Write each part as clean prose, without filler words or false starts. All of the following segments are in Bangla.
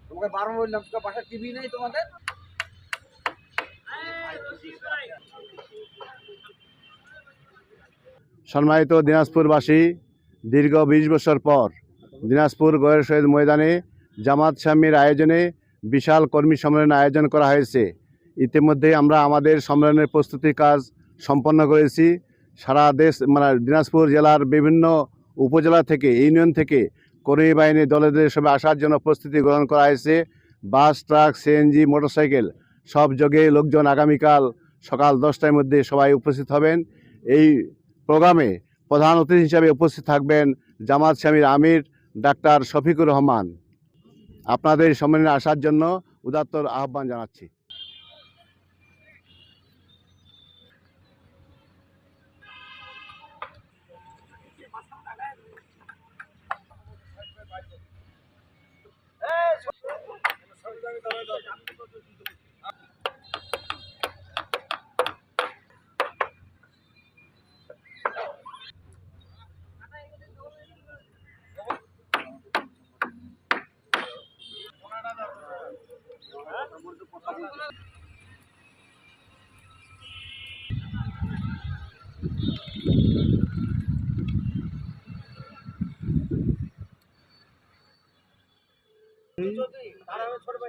তোমাকে বারবার বললাম, তোমার বাসায় টিভি নেই তোমাদের? সম্মানিত দিনাজপুরবাসী, দীর্ঘ ২০ বছর পর দিনাজপুর গয়ের শহীদ ময়দানে জামাত শামীর আয়োজনে বিশাল কর্মী সম্মেলনের আয়োজন করা হয়েছে। ইতিমধ্যে আমরা আমাদের সম্মেলনের প্রস্তুতি কাজ সম্পন্ন করেছি। সারা দেশ দিনাজপুর জেলার বিভিন্ন উপজেলা থেকে, ইউনিয়ন থেকে কর্মী বাহিনী দলের সবাই আসার জন্য প্রস্তুতি গ্রহণ করা হয়েছে। বাস, ট্রাক, সিএনজি, মোটরসাইকেল সব যোগে লোকজন আগামীকাল সকাল 10টার মধ্যে সবাই উপস্থিত হবেন। এই প্রোগ্রামে প্রধান অতিথি হিসাবে উপস্থিত থাকবেন জামাত শামীর আমির ডাক্তার শফিকুর রহমান। আপনাদের সম্মেলনে আসার জন্য উদাত্তর আহ্বান জানাচ্ছি।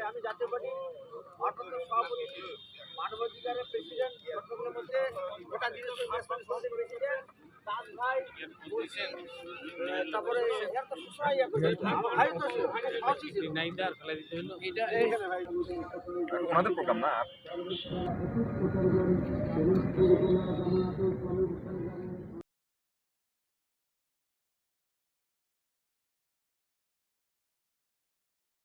আমি জাতীয় পার্টি ভারপ্রাপ্ত সভাপতি, মানবাধিকারের প্রেসিডেন্ট, চট্টগ্রামের মধ্যে গোটা দিনাজপুর প্রেসিডেন্ট দাস ভাই, তারপরে আমাদের প্রোগ্রাম না।